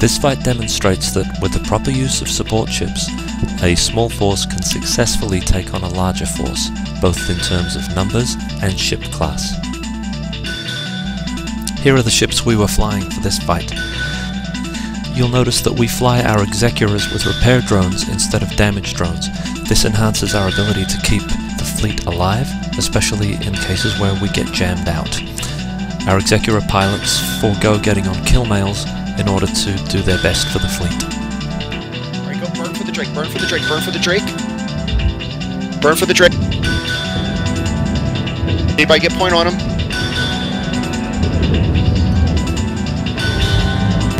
This fight demonstrates that with the proper use of support ships, a small force can successfully take on a larger force, both in terms of numbers and ship class. Here are the ships we were flying for this fight. You'll notice that we fly our Execuras with repair drones instead of damage drones. This enhances our ability to keep the fleet alive, especially in cases where we get jammed out. Our Execura pilots forego getting on kill mails in order to do their best for the fleet. Alright, go burn for the Drake, burn for the Drake, burn for the Drake. Burn for the Drake. Anybody get point on him?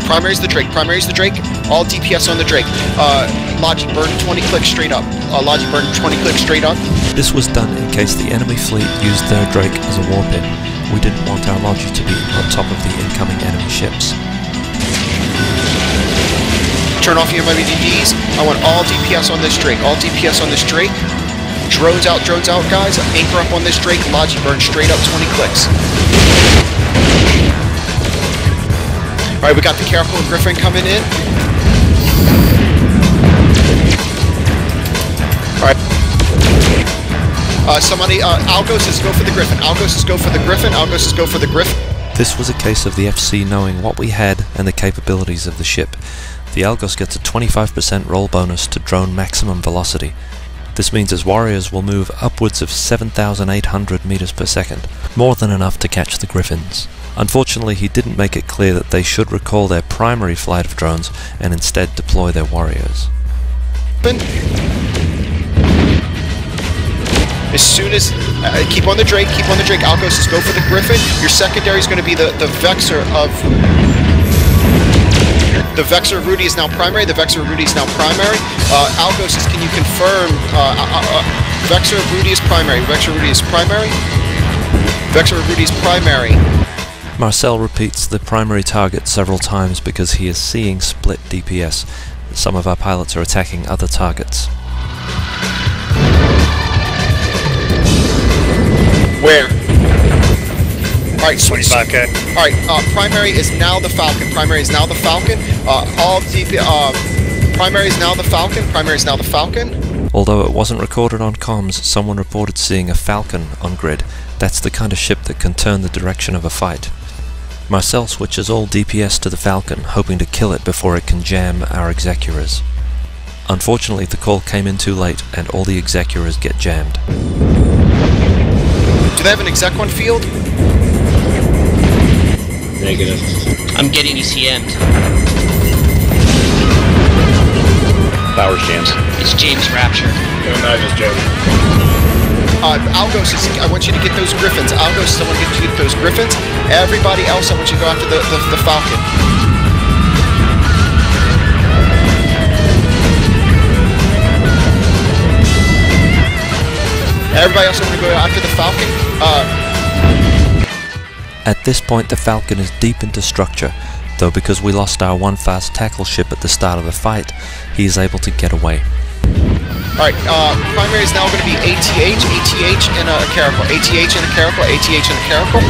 Primary's the Drake, primary's the Drake. All DPS on the Drake. Logi, burn 20 clicks straight up. Logi, burn 20 clicks straight up. This was done in case the enemy fleet used their Drake as a war pit. We didn't want our Logi to be on top of the incoming enemy ships. Turn off your MVDs. I want all DPS on this Drake. All DPS on this Drake. Drones out, guys. Anchor up on this Drake. Logi, burn straight up 20 clicks. Alright, we got the Careful and Griffin coming in. Alright. Somebody, Algos go for the Griffin. Algos go for the Griffin. Algos go for the Griffin. This was a case of the FC knowing what we had and the capabilities of the ship. The Algos gets a 25% roll bonus to drone maximum velocity. This means his warriors will move upwards of 7,800 meters per second, more than enough to catch the Griffins. Unfortunately, he didn't make it clear that they should recall their primary flight of drones and instead deploy their warriors. As soon as... keep on the Drake, Algos go for the Griffin. Your secondary is going to be the Vexor of... The Vexor Rudy is now primary, Algos, can you confirm... Vexor Rudy is primary, Vexor Rudy is primary. Marcel repeats the primary target several times because he is seeing split DPS. Some of our pilots are attacking other targets. Where? Alright, switch. 25K. Alright, primary is now the Falcon. Primary is now the Falcon. Although it wasn't recorded on comms, someone reported seeing a Falcon on grid. That's the kind of ship that can turn the direction of a fight. Marcel switches all DPS to the Falcon, hoping to kill it before it can jam our Execuras. Unfortunately, the call came in too late, and all the Execuras get jammed. Do they have an exec on field? Negative. I'm getting ECM'd. Powers jams. It's James Rapture. Algos, I want you to get those Griffins. Algos, I want you to get those Griffins. Everybody else, I want you to go after the Falcon. Everybody else, I want to go after the Falcon. At this point, the Falcon is deep into structure, though because we lost our one fast tackle ship at the start of the fight, he is able to get away. Alright, primary is now going to be ATH, and a Caracal. ATH and a Caracal, ATH and a Caracal.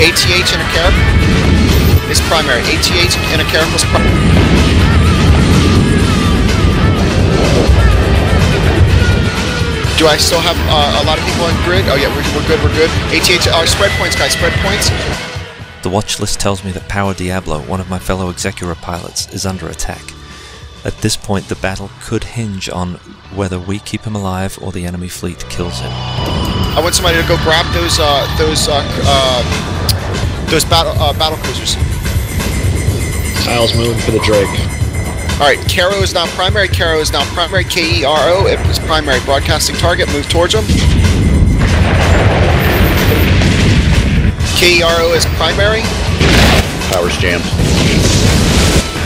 ATH and a Caracal is primary. ATH and a Caracal is primary. Do I still have a lot of people on grid? Oh yeah, we're good. ATH, spread points, guys, spread points. The watch list tells me that Power Diablo, one of my fellow Execura pilots, is under attack. At this point, the battle could hinge on whether we keep him alive or the enemy fleet kills him. I want somebody to go grab those battle cruisers. Kyle's moving for the Drake. Alright, Kero is now primary, KERO is primary. Broadcasting target, move towards him. KERO is primary. Powers jammed.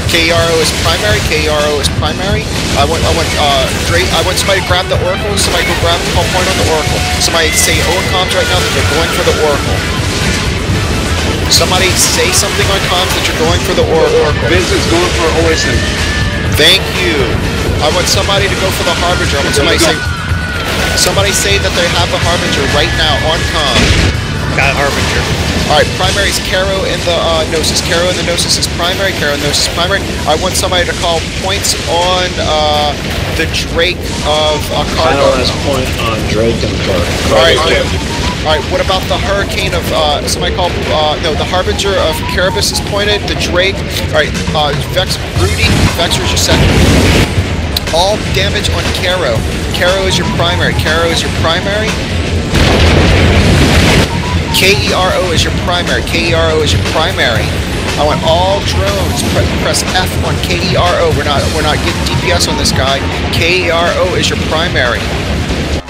KERO is primary. I want somebody to grab the Oracle. Somebody go grab the point on the Oracle. Somebody say comms right now that they're going for the Oracle. Somebody say something on comms that you're going for the Oracle. Vincent's going for Oinasiken. Thank you. I want somebody to go for the Harbinger. I want somebody say that they have the Harbinger right now on comm. Got Harbinger. Alright, primary is Caro in the Gnosis. Caro in the Gnosis is primary. Caro in the Gnosis is primary. I want somebody to call points on the Drake of Kyle Cargo. has point on Drake and Cargo. Alright, what about the Hurricane of, somebody call, no, the Harbinger of Caribus is pointed, the Drake. Alright, Rudy, Vexor is your second. All damage on Caro. Caro is your primary. Caro is your primary. KERO is your primary. KERO is your primary. I want all drones. Press F on KERO. We're not getting DPS on this guy. KERO is your primary.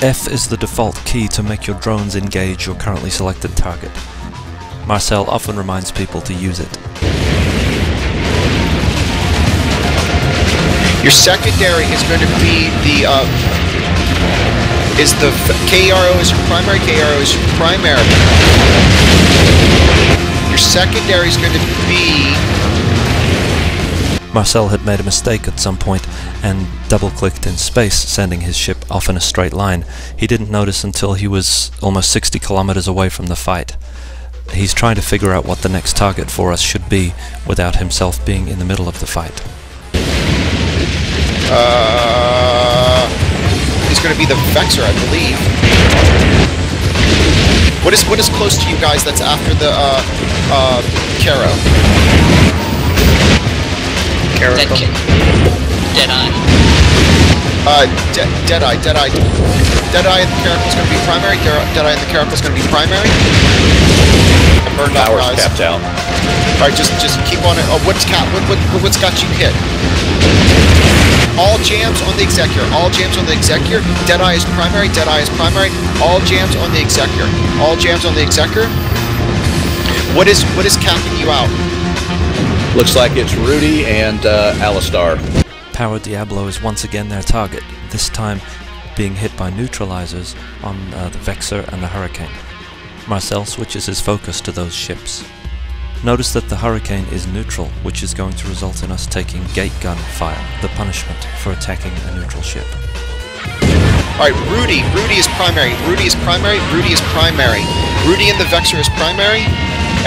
F is the default key to make your drones engage your currently selected target. Marcel often reminds people to use it. Your secondary is going to be the KERO is your primary. KERO is your primary. Your secondary is going to be. Marcel had made a mistake at some point and double-clicked in space, sending his ship off in a straight line. He didn't notice until he was almost 60 kilometers away from the fight. He's trying to figure out what the next target for us should be without himself being in the middle of the fight. Is going to be the Vexor, I believe. What is close to you guys that's after the Caro? Deadeye. Deadeye in the Caracal is going to be primary. Deadeye in the Caracal is going to be primary. I burned out, Power's guys. capped out. Alright, just keep on it. Oh, what's got you hit? All jams on the Executor. All jams on the Executor. Deadeye is primary. Deadeye is primary. All jams on the Executor. All jams on the Executor. What is capping you out? Looks like it's Rudy and Alistar. Power Diablo is once again their target, this time being hit by neutralizers on the Vexor and the Hurricane. Marcel switches his focus to those ships. Notice that the Hurricane is neutral, which is going to result in us taking gate gun fire, the punishment for attacking a neutral ship. Alright, Rudy is primary. Rudy is primary. Rudy is primary. Rudy and the Vexor is primary.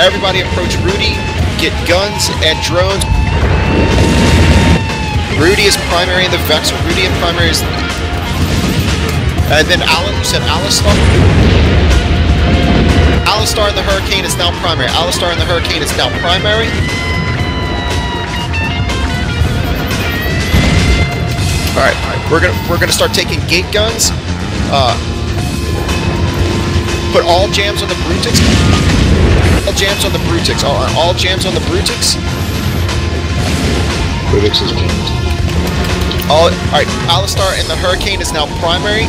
Everybody approach Rudy. Get guns and drones. Rudy is primary in the Vexor. Rudy and primary is. And then Alan, you said Alistar? Alistar in the Hurricane is now primary. Alistar in the Hurricane is now primary. Alright, we're gonna start taking gate guns. Put all jams on the Brutix. All jams on the Brutix. All jams on the Brutix. Brutix is jammed. Alright, Alistar in the Hurricane is now primary.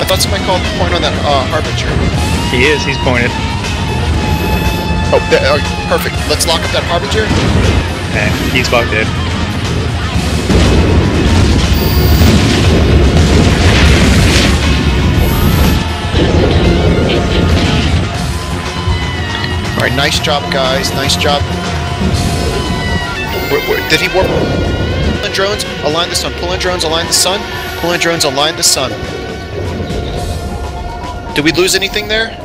I thought somebody called the point on that Harbinger. He is. He's pointed. Oh, perfect. Let's lock up that Harbinger. And he's about dead. Alright, nice job, guys. Nice job. Did he warp? Pull in drones, align the sun. Pull in drones, align the sun. Pull in drones, align the sun. Did we lose anything there?